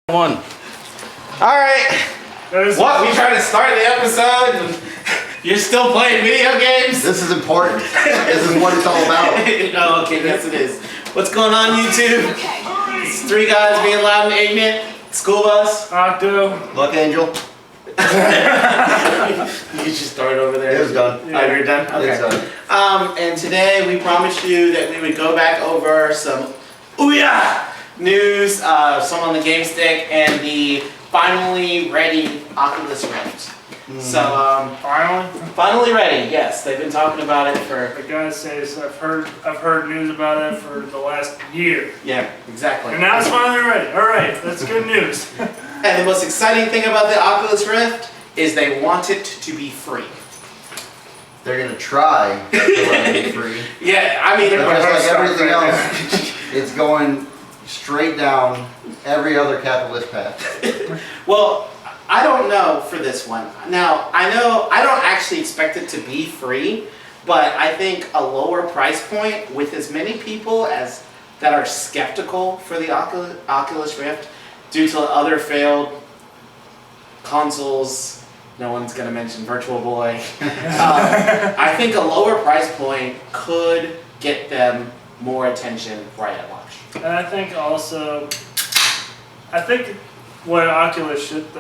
One. Alright. What? We tried to start the episode and you're still playing video games? This is important. This is what it's all about. Oh, okay, yes it is. What's going on, YouTube? It's three guys being loud and ignorant. School bus. Octo. Luck Angel. You just start over there. It was done. Oh, you're done? Okay. It's done. And today we promised you that we would go back over some Ouya news, some on the Gamestick, and the finally ready Oculus Rift. So, finally ready. Yes, they've been talking about it for. I gotta say, I've heard news about it for the last year. Yeah, exactly. And now it's finally ready. All right, that's good news. And the most exciting thing about the Oculus Rift is they want it to be free. They're gonna try to let it be free. Yeah, I mean, But just like everything else, it's going straight down every other capitalist path. Well, I don't know for this one. Now, I know I don't actually expect it to be free, but I think a lower price point with as many people as that are skeptical for the Oculus Rift due to other failed consoles. No one's going to mention Virtual Boy. I think a lower price point could get them more attention right at launch. And I think also, what the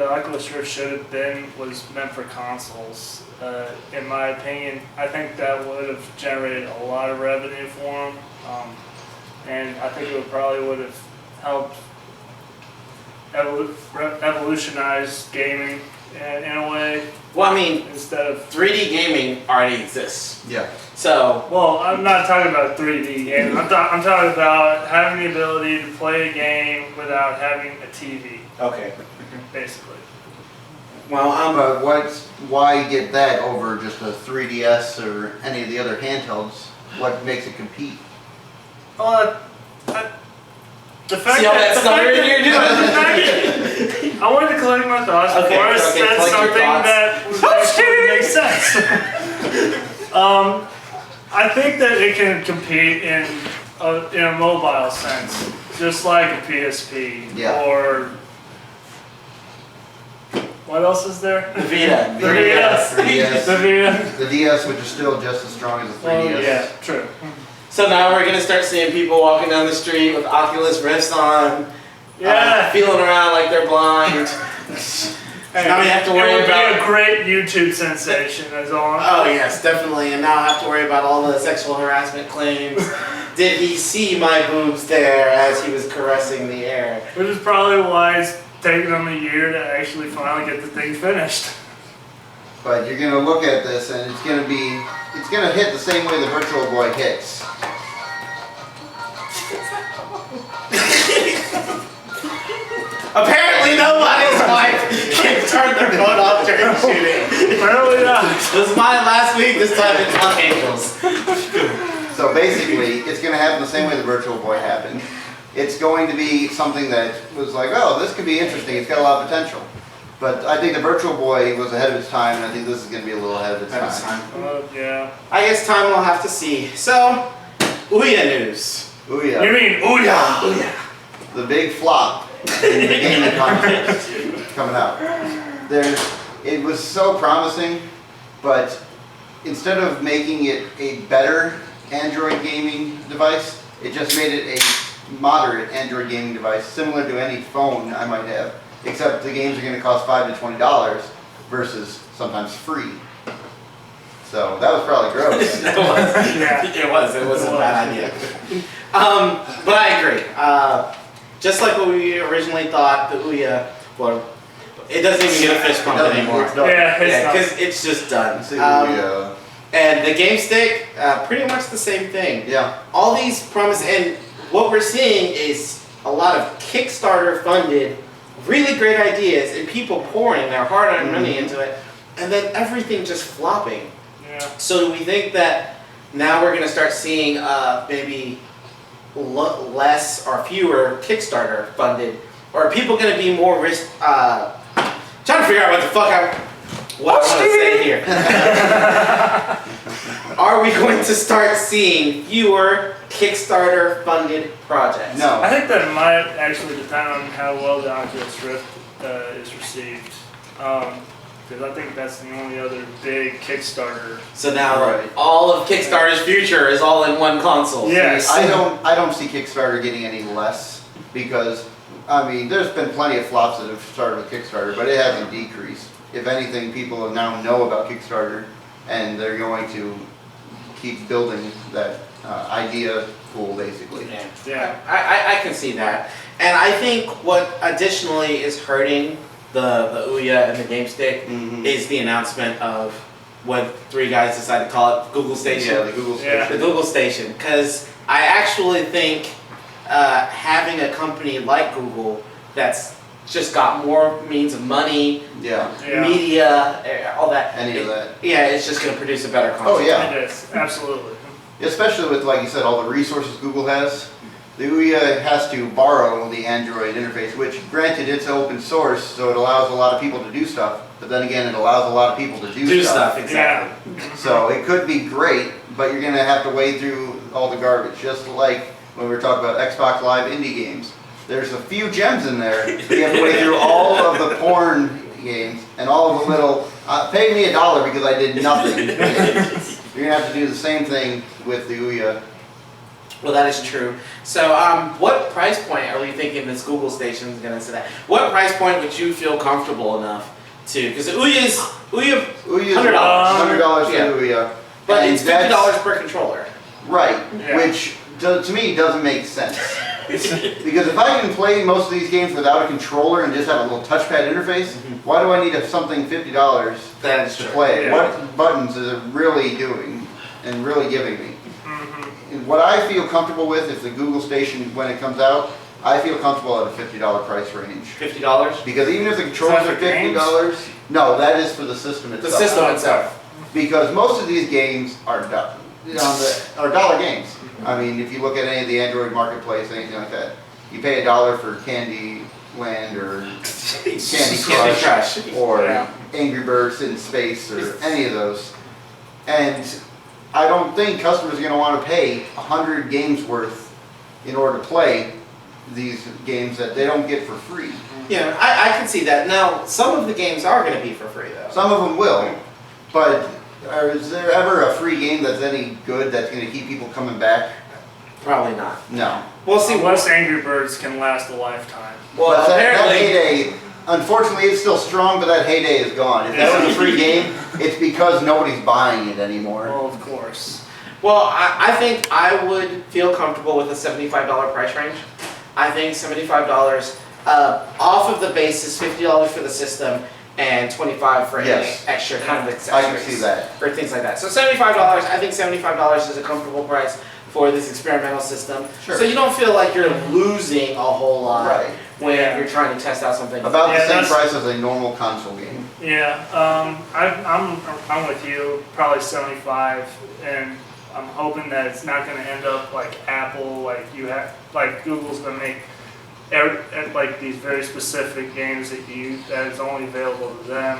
Oculus Rift should have been was meant for consoles. In my opinion, I think that would have generated a lot of revenue for them, and I think it probably would have helped evolutionize gaming in a way. Well, I mean, instead of 3D gaming already exists. Yeah. So. Well, I'm not talking about 3D gaming. I'm talking about having the ability to play a game without having a TV. Okay. Basically. Well, But why get that over just a 3DS or any of the other handhelds? What makes it compete? Well, the fact see all that stuttering you're doing? I wanted to collect my thoughts before I said something that would actually make sense. I think that it can compete in a mobile sense, just like a PSP or what else is there? The Vita. The DS. The Vita. The DS, which is still just as strong as the 3DS. Well, yeah, true. So now we're gonna start seeing people walking down the street with Oculus Rifts on, feeling around like they're blind. Now we have to worry about. It would be a great YouTube sensation, as all. Oh yes, definitely. And now I have to worry about all the sexual harassment claims. Did he see my boobs there as he was caressing the air? Which is probably why it's taken them a year to actually finally get the thing finished. But you're gonna look at this and it's gonna hit the same way the Virtual Boy hits. Apparently nobody's wife can turn their phone off during shooting. Apparently not. This is mine last week, this time it's Luck Angels. So basically, it's going to happen the same way the Virtual Boy happened. It's going to be something that was like, oh, this could be interesting, it's got a lot of potential. But I think the Virtual Boy was ahead of its time, and I think this is going to be a little ahead of its time. Yeah. I guess time will have to see. So, Ouya news. Ouya. You mean Ouya? Ouya. The big flop in the gaming contest coming out. It was so promising, but instead of making it a better Android gaming device, it just made it a moderate Android gaming device, similar to any phone I might have, except the games are going to cost $5 to $20 versus sometimes free. So that was probably gross. It was. Yeah. It was a bad idea. But I agree. Just like what we originally thought, the Ouya, well, it doesn't even get a fist pump anymore. Yeah, because it's just done. And the Gamestick, pretty much the same thing. Yeah. All these promises, and what we're seeing is a lot of Kickstarter funded, really great ideas, and people pouring their hard-earned money into it, and then everything just flopping. Yeah. So do we think that now we're going to start seeing maybe less or fewer Kickstarter funded, or are people going to be more risk? Trying to figure out what the fuck I want to say here. are we going to start seeing fewer Kickstarter-funded projects? No. I think that might actually depend on how well the Oculus Rift is received. Because I think that's the only other big Kickstarter. So now Right. all of Kickstarter's future is all in one console. Yes. I don't see Kickstarter getting any less because, I mean, there's been plenty of flops that have started with Kickstarter, but it hasn't decreased. If anything, people now know about Kickstarter and they're going to keep building that idea pool, basically. Yeah. I can see that. And I think what additionally is hurting the Ouya and the Gamestick Mhm. is the announcement of what three guys decided to call it, Google Station. Yeah, the Google Yeah. Station. The Google Station, because I actually think having a company like Google that's just got more means of money, Yeah, Yeah. media, all that. any of that. Yeah, it's just going to produce a better console. Oh, yeah. It is, absolutely. Especially with, like you said, all the resources Google has. The Ouya has to borrow the Android interface, which granted it's open source, so it allows a lot of people to do stuff, but then again, it allows a lot of people to Do stuff, exactly. So it could be great, but you're gonna have to wade through all the garbage, just like when we were talking about Xbox Live indie games. There's a few gems in there, but you have to wade through all of the porn games and all of the little, pay me $1 because I did nothing. You're gonna have to do the same thing with the Ouya. Well, that is true. So, what price point are we thinking this Google Station is going to sit at? What price point would you feel comfortable enough to? Because Ouya's Ouya's $100. $100 for Yeah. Ouya. But And it's that's- $50 per controller. Right, Yeah. which to me doesn't make sense. Because if I can play most of these games without a controller and just have a little touchpad interface, why do I need something $50 That is to true. play? Yeah. What buttons is it really doing and really giving me? And what I feel comfortable with, if the Google Station, when it comes out, I feel comfortable at a $50 price range. $50? Because even if the controllers that are for games? $50, no, that is for the system The itself. system itself. Because most of these games are dollar games. I mean, if you look at any of the Android marketplace, anything like that, you pay $1 for Candy Land or Candy Crush or Yeah. Angry Birds in Space or any of those. And I don't think customers are going to want to pay 100 games worth in order to play these games that they don't get for free. Yeah, I can see that. Now, some of the games are going to be for free, though. Some of them will, but is there ever a free game that's any good that's going to keep people coming back? Probably not. No. We'll see. Unless Angry Birds can last a lifetime. Well, But that apparently, heyday, unfortunately, it's still strong, but that heyday is gone. If that was a free game, it's because nobody's buying it anymore. Well, of course. well, I think I would feel comfortable with a $75 price range. I think $75 off of the basis, $50 for the system, and $25 for Yes. any extra kind of I accessories. can see that. Or things like that. So $75, I think $75 is a comfortable price for this experimental system. Sure. So you don't feel like you're losing a whole lot Right. when Yeah. you're trying to test out something. About Yeah, the same that's- price as a normal console game. Yeah, I'm with you, probably 75, and I'm hoping that it's not going to end up like Apple, like Google's going to make like these very specific games that is only available to them.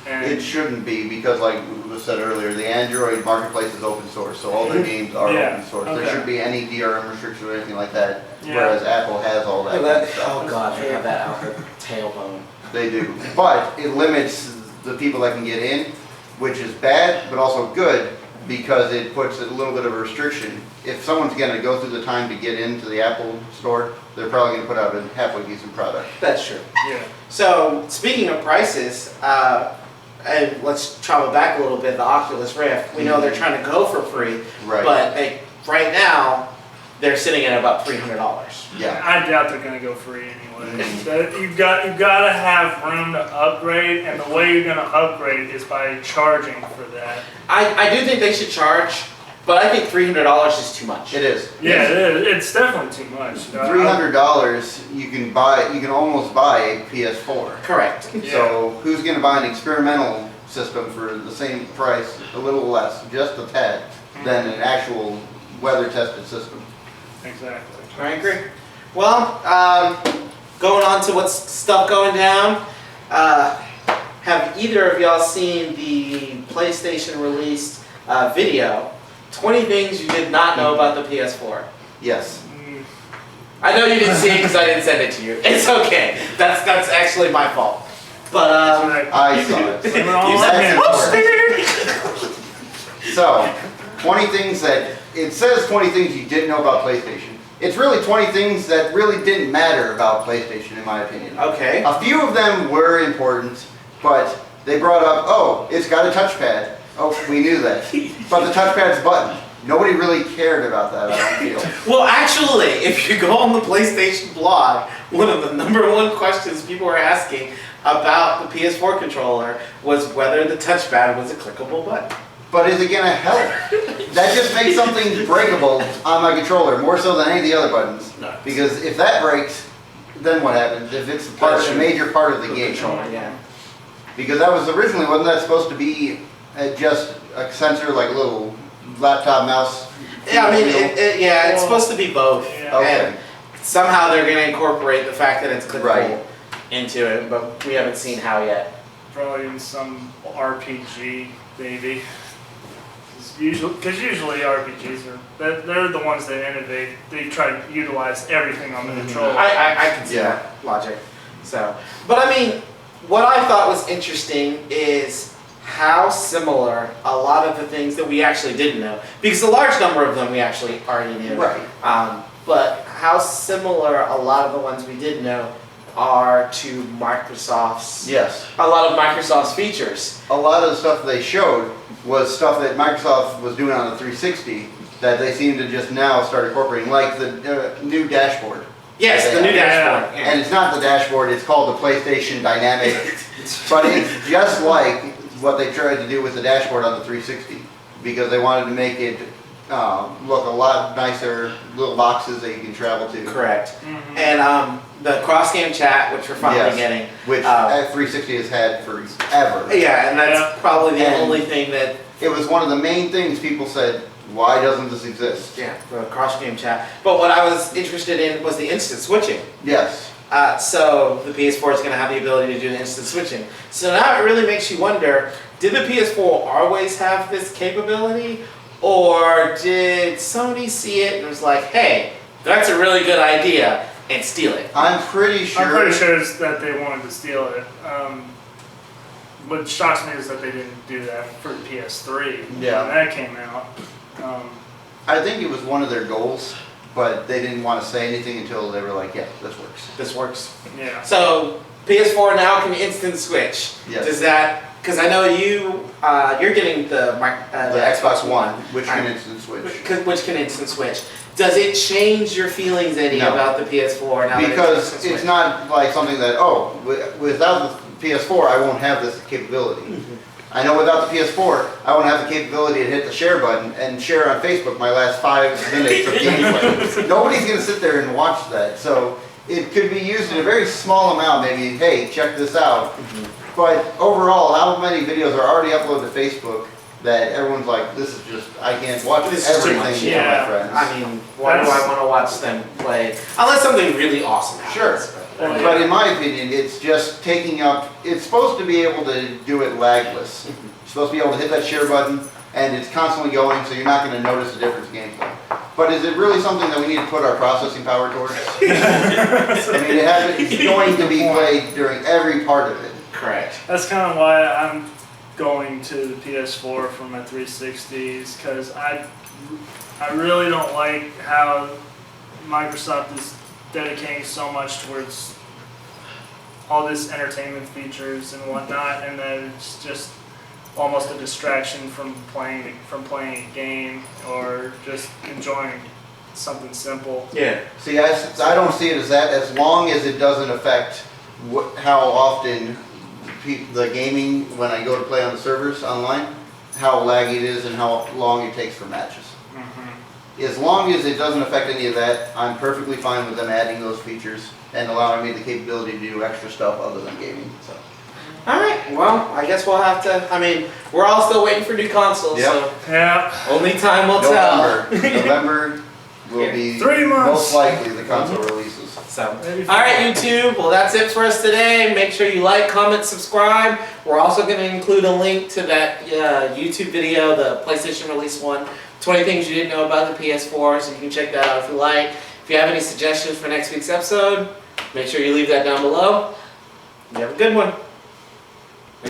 And It shouldn't be because, like was said earlier, the Android marketplace is open source, so all their games are Yeah, open source. There okay. shouldn't be any DRM restrictions or anything like that. Yeah. Whereas Apple has all that. Oh, kind of stuff. oh god, they have that out their tailbone. They do, but it limits the people that can get in, which is bad, but also good because it puts a little bit of a restriction. If someone's going to go through the time to get into the Apple store, they're probably going to put out a halfway decent product. That's true. yeah, So, speaking of prices, and let's travel back a little bit, the Oculus Rift, we know they're trying to go for free, Right. but right now, they're sitting at about $300. Yeah. I doubt they're going to go free anyway. You've got to have room to upgrade, and the way you're going to upgrade is by charging for that. I do think they should charge, but I think $300 is too much. It is. Yeah, it is. It's definitely too much. $300, you can almost buy a PS4. Correct. Yeah. So who's going to buy an experimental system for the same price, a little less, just a tad, than an actual weather-tested system? Exactly. I agree. Well, going on to what's stuff going down. Have either of y'all seen the PlayStation released video, 20 things you did not know about the PS4. Yes. I know you didn't see it because I didn't send it to you. It's okay. That's actually my fault. But I saw it. Blame it all you on said him. So, 20 things that, it says 20 things you didn't know about PlayStation. It's really 20 things that really didn't matter about PlayStation, in my opinion. Okay. A few of them were important, but they brought up, oh, it's got a touchpad. Oh, we knew that. But the touchpad's button. Nobody really cared about that, I don't feel. Well, actually, if you go on the PlayStation blog, one of the #1 questions people were asking about the PS4 controller was whether the touchpad was a clickable button. But is it gonna help? That just makes something breakable on my controller, more so than any of the other buttons. No. Because if that breaks, then what happens? If it's a major part of the game. Controller, yeah. Because that was originally, wasn't that supposed to be just a sensor, like a little laptop mouse? Yeah, I mean, it's supposed to be both. Yeah. Okay. And somehow they're going to incorporate the fact that it's clickable Right. into it, but we haven't seen how yet. Probably in some RPG, maybe. Because usually RPGs they're the ones that innovate. They try to utilize everything on the controller. I can see that logic. So, but I mean, what I thought was interesting is how similar a lot of the things that we actually didn't know, because a large number of them we actually already knew. Right. But how similar a lot of the ones we did know are to Microsoft's. Yes. A lot of Microsoft's features. A lot of the stuff they showed was stuff that Microsoft was doing on the 360 that they seem to just now start incorporating, like the new dashboard. Yes, the new dashboard. Yeah. And it's not the dashboard, it's called the PlayStation Dynamic, but it's just like what they tried to do with the dashboard on the 360, because they wanted to make it look a lot nicer, little boxes that you can travel to. Correct. And the cross-game chat, which we're finally getting. Which 360 has had forever. Yeah, and that's probably the only thing that... It was one of the main things people said, why doesn't this exist? Yeah, the cross-game chat. But what I was interested in was the instant switching. Yes. So the PS4 is going to have the ability to do the instant switching. So now it really makes you wonder, did the PS4 always have this capability? Or did Sony see it and was like, hey, that's a really good idea, and steal it? I'm pretty sure it's that they wanted to steal it. What shocks me is that they didn't do that for the PS3 when that came out. I think it was one of their goals, but they didn't want to say anything until they were like, yeah, this works. This works. Yeah. So PS4 now can instant switch. Yes. Does that? Because I know you're getting the Xbox One, which can instant switch. Which can instant switch. Does it change your feelings any about the PS4 now? Because it's not like something that, without the PS4 I won't have this capability. I know without the PS4 I won't have the capability to hit the share button and share on Facebook my last 5 minutes of gameplay. Nobody's going to sit there and watch that. So it could be used in a very small amount, maybe, hey, check this out. But overall, how many videos are already uploaded to Facebook that everyone's like, this is just, I can't watch This is too everything much. with my friends. I mean, why do I want to watch them play? Unless something really awesome happens. Sure. But in my opinion, it's just taking up, it's supposed to be able to do it lagless. You're supposed to be able to hit that share button and it's constantly going, so you're not going to notice the difference in gameplay. But is it really something that we need to put our processing power towards? I mean, it's going to be played during every part of it. Correct. That's kind of why I'm going to the PS4 for my 360s, because I really don't like how Microsoft is dedicating so much towards all this entertainment features and whatnot, and then it's just almost a distraction from playing a game or just enjoying something simple. Yeah. See, I don't see it as that, as long as it doesn't affect how often the gaming, when I go to play on the servers online, how laggy it is and how long it takes for matches. As long as it doesn't affect any of that, I'm perfectly fine with them adding those features and allowing me the capability to do extra stuff other than gaming. So. Alright, well, I guess we'll have to, I mean, we're all still waiting for new consoles, so only time will tell. November will be 3 months. most likely the console releases. So, alright YouTube, well that's it for us today. Make sure you like, comment, subscribe. We're also going to include a link to that YouTube video, the PlayStation Release 1, 20 things you didn't know about the PS4, so you can check that out if you like. If you have any suggestions for next week's episode, make sure you leave that down below. You have a good one.